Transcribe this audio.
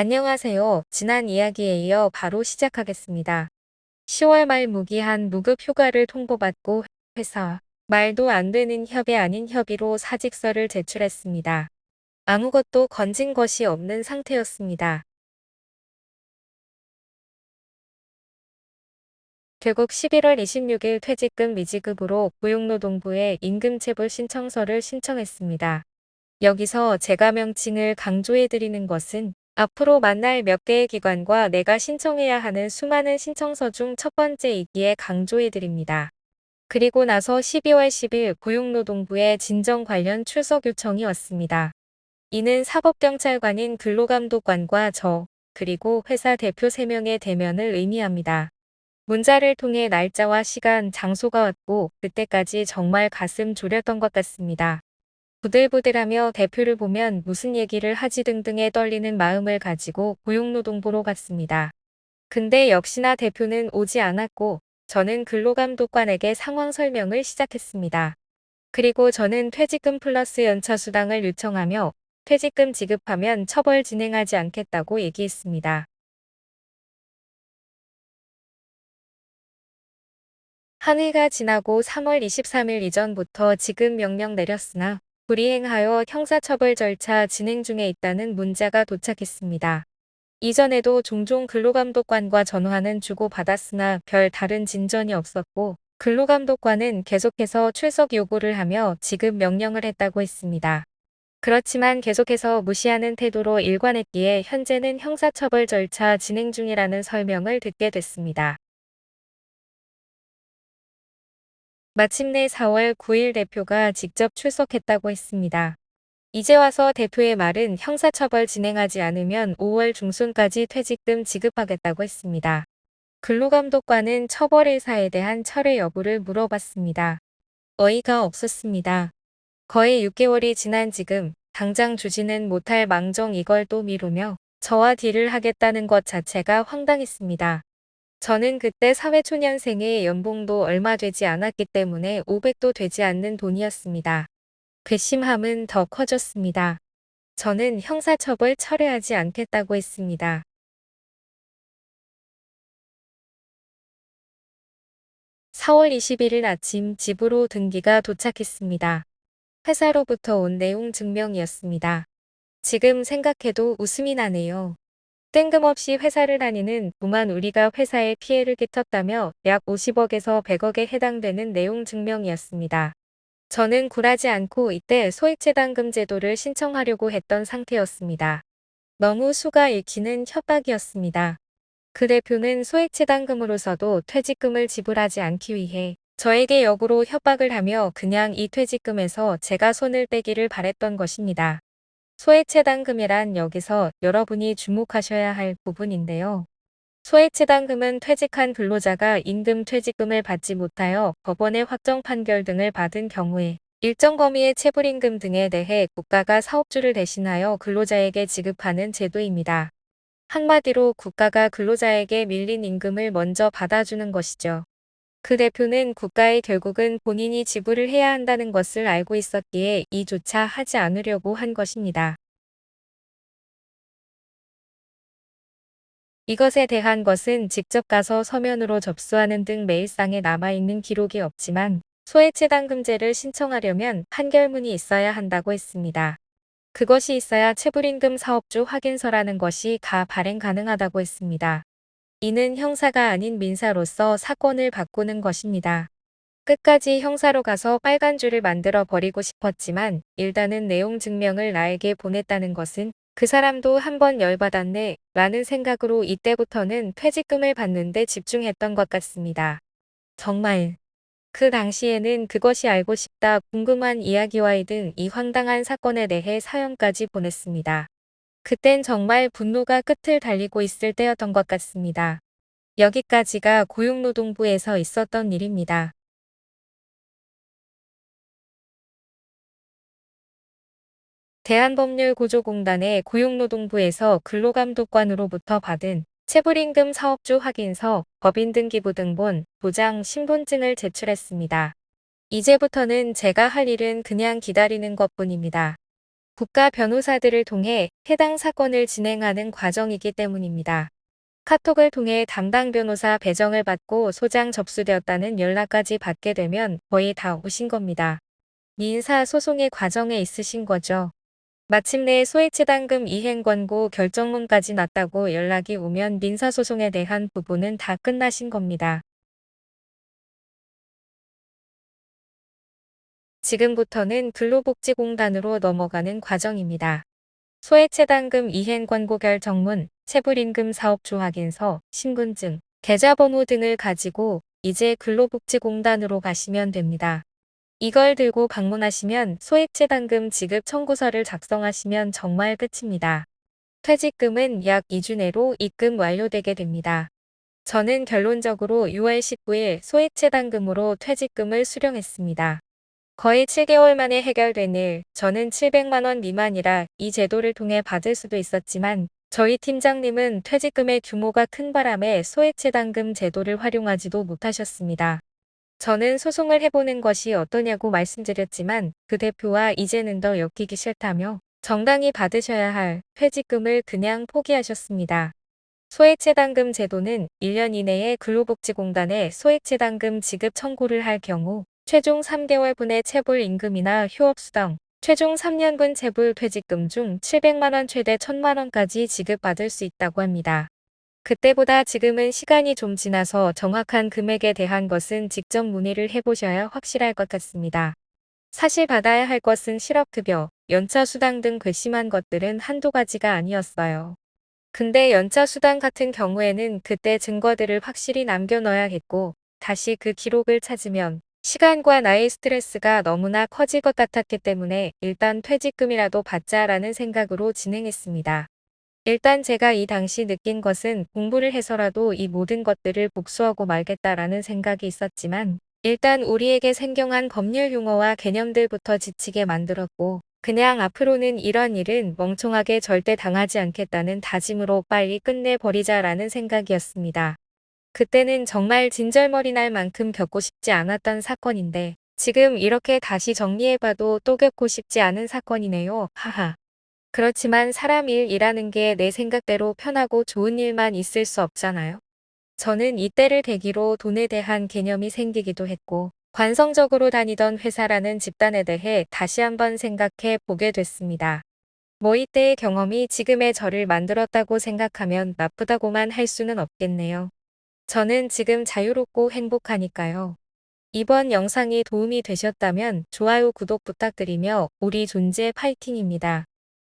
안녕하세요. 지난 이야기에 이어 바로 시작하겠습니다. 10월 말 무기한 무급 휴가를 통보받고 회사 말도 안 되는 협의 아닌 협의로 사직서를 제출했습니다. 아무것도 건진 것이 없는 상태였습니다. 결국 11월 26일 퇴직금 미지급으로 고용노동부에 임금체불 신청서를 신청했습니다. 여기서 제가 명칭을 강조해드리는 것은 앞으로 만날 몇 개의 기관과 내가 신청해야 하는 수많은 신청서 중 첫 번째이기에 강조해드립니다. 그리고 나서 12월 10일 고용노동부에 진정 관련 출석 요청이 왔습니다. 이는 사법경찰관인 근로감독관과 그리고 회사 대표 3명의 대면을 의미합니다. 문자를 통해 날짜와 시간, 장소가 왔고 그때까지 정말 가슴 졸였던 것 같습니다. 부들부들하며 대표를 보면 무슨 얘기를 하지 등등의 떨리는 마음을 가지고 고용노동부로 갔습니다. 근데 역시나 대표는 오지 않았고 저는 근로감독관에게 상황 설명을 시작했습니다. 그리고 저는 퇴직금 플러스 연차수당을 요청하며 퇴직금 지급하면 처벌 진행하지 않겠다고 얘기했습니다. 한 해가 지나고 3월 23일 이전부터 지급 명령 내렸으나 불이행하여 형사처벌 절차 진행 중에 있다는 문자가 도착했습니다. 이전에도 종종 근로감독관과 전화는 주고받았으나 별 다른 진전이 없었고 근로감독관은 계속해서 출석 요구를 하며 지급 명령을 했다고 했습니다. 그렇지만 계속해서 무시하는 태도로 일관했기에 현재는 형사처벌 절차 진행 중이라는 설명을 듣게 됐습니다. 마침내 4월 9일 대표가 직접 출석했다고 했습니다. 이제 와서 대표의 말은 형사처벌 진행하지 않으면 5월 중순까지 퇴직금 지급하겠다고 했습니다. 근로감독관은 처벌 의사에 대한 철회 여부를 물어봤습니다. 어이가 없었습니다. 거의 6개월이 지난 지금 당장 주지는 못할 망정 이걸 또 미루며 저와 딜을 하겠다는 것 자체가 황당했습니다. 저는 그때 사회초년생의 연봉도 얼마 되지 않았기 때문에 500도 되지 않는 돈이었습니다. 괘씸함은 더 커졌습니다. 저는 형사처벌 철회하지 않겠다고 했습니다. 4월 21일 아침 집으로 등기가 도착했습니다. 회사로부터 온 내용 증명이었습니다. 지금 생각해도 웃음이 나네요. 뜬금없이 회사를 다니는 동안 우리가 회사에 피해를 끼쳤다며 약 50억에서 100억에 해당되는 내용 증명이었습니다. 저는 굴하지 않고 이때 소액재단금 제도를 신청하려고 했던 상태였습니다. 너무 수가 읽히는 협박이었습니다. 그 대표는 소액재단금으로서도 퇴직금을 지불하지 않기 위해 저에게 역으로 협박을 하며 그냥 이 퇴직금에서 제가 손을 떼기를 바랬던 것입니다. 소액재단금이란 여기서 여러분이 주목하셔야 할 부분인데요. 소액재단금은 퇴직한 근로자가 임금 퇴직금을 받지 못하여 법원의 확정 판결 등을 받은 경우에 일정 범위의 체불임금 등에 대해 국가가 사업주를 대신하여 근로자에게 지급하는 제도입니다. 한마디로 국가가 근로자에게 밀린 임금을 먼저 받아주는 것이죠. 그 대표는 국가에 결국은 본인이 지불을 해야 한다는 것을 알고 있었기에 이조차 하지 않으려고 한 것입니다. 이것에 대한 것은 직접 가서 서면으로 접수하는 등 메일상에 남아있는 기록이 없지만 소액재단금제를 신청하려면 판결문이 있어야 한다고 했습니다. 그것이 있어야 체불임금 사업주 확인서라는 것이 발행 가능하다고 했습니다. 이는 형사가 아닌 민사로서 사건을 바꾸는 것입니다. 끝까지 형사로 가서 빨간 줄을 만들어 버리고 싶었지만 일단은 내용 증명을 나에게 보냈다는 것은 그 사람도 한번 열받았네 라는 생각으로 이때부터는 퇴직금을 받는데 집중했던 것 같습니다. 정말 그 당시에는 그것이 알고 싶다 궁금한 이야기와이 등 이 황당한 사건에 대해 사연까지 보냈습니다. 그땐 정말 분노가 끝을 달리고 있을 때였던 것 같습니다. 여기까지가 고용노동부에서 있었던 일입니다. 대한법률구조공단의 고용노동부에서 근로감독관으로부터 받은 체불임금 사업주 확인서, 법인등기부등본, 도장, 신분증을 제출했습니다. 이제부터는 제가 할 일은 그냥 기다리는 것뿐입니다. 국가 변호사들을 통해 해당 사건을 진행하는 과정이기 때문입니다. 카톡을 통해 담당 변호사 배정을 받고 소장 접수되었다는 연락까지 받게 되면 거의 다 오신 겁니다. 민사 소송의 과정에 있으신 거죠. 마침내 소액재단금 이행 권고 결정문까지 났다고 연락이 오면 민사소송에 대한 부분은 다 끝나신 겁니다. 지금부터는 근로복지공단으로 넘어가는 과정입니다. 소액재단금 이행 권고 결정문, 체불임금 사업주 확인서, 신분증, 계좌번호 등을 가지고 이제 근로복지공단으로 가시면 됩니다. 이걸 들고 방문하시면 소액재단금 지급 청구서를 작성하시면 정말 끝입니다. 퇴직금은 약 2주 내로 입금 완료되게 됩니다. 저는 결론적으로 6월 19일 소액재단금으로 퇴직금을 수령했습니다. 거의 7개월 만에 해결된 일, 저는 700만 원 미만이라 이 제도를 통해 받을 수도 있었지만 저희 팀장님은 퇴직금의 규모가 큰 바람에 소액재단금 제도를 활용하지도 못하셨습니다. 저는 소송을 해보는 것이 어떠냐고 말씀드렸지만 그 대표와 이제는 더 엮이기 싫다며 정당히 받으셔야 할 퇴직금을 그냥 포기하셨습니다. 소액재단금 제도는 1년 이내에 근로복지공단에 소액재단금 지급 청구를 할 경우 최종 3개월분의 체불 임금이나 휴업수당, 최종 3년분 체불 퇴직금 중 700만 원 최대 1000만 원까지 지급받을 수 있다고 합니다. 그때보다 지금은 시간이 좀 지나서 정확한 금액에 대한 것은 직접 문의를 해보셔야 확실할 것 같습니다. 사실 받아야 할 것은 실업급여, 연차수당 등 괘씸한 것들은 한두 가지가 아니었어요. 근데 연차수당 같은 경우에는 그때 증거들을 확실히 남겨놔야겠고 다시 그 기록을 찾으면 시간과 나의 스트레스가 너무나 커질 것 같았기 때문에 일단 퇴직금이라도 받자라는 생각으로 진행했습니다. 일단 제가 이 당시 느낀 것은 공부를 해서라도 이 모든 것들을 복수하고 말겠다라는 생각이 있었지만 일단 우리에게 생경한 법률 용어와 개념들부터 지치게 만들었고 그냥 앞으로는 이런 일은 멍청하게 절대 당하지 않겠다는 다짐으로 빨리 끝내버리자라는 생각이었습니다. 그때는 정말 진절머리 날 만큼 겪고 싶지 않았던 사건인데 지금 이렇게 다시 정리해봐도 또 겪고 싶지 않은 사건이네요. 하하. 그렇지만 사람 일이라는 게 내 생각대로 편하고 좋은 일만 있을 수 없잖아요. 저는 이때를 계기로 돈에 대한 개념이 생기기도 했고 관성적으로 다니던 회사라는 집단에 대해 다시 한번 생각해 보게 됐습니다. 뭐 이때의 경험이 지금의 저를 만들었다고 생각하면 나쁘다고만 할 수는 없겠네요. 저는 지금 자유롭고 행복하니까요. 이번 영상이 도움이 되셨다면 좋아요, 구독 부탁드리며 우리 존재 파이팅입니다.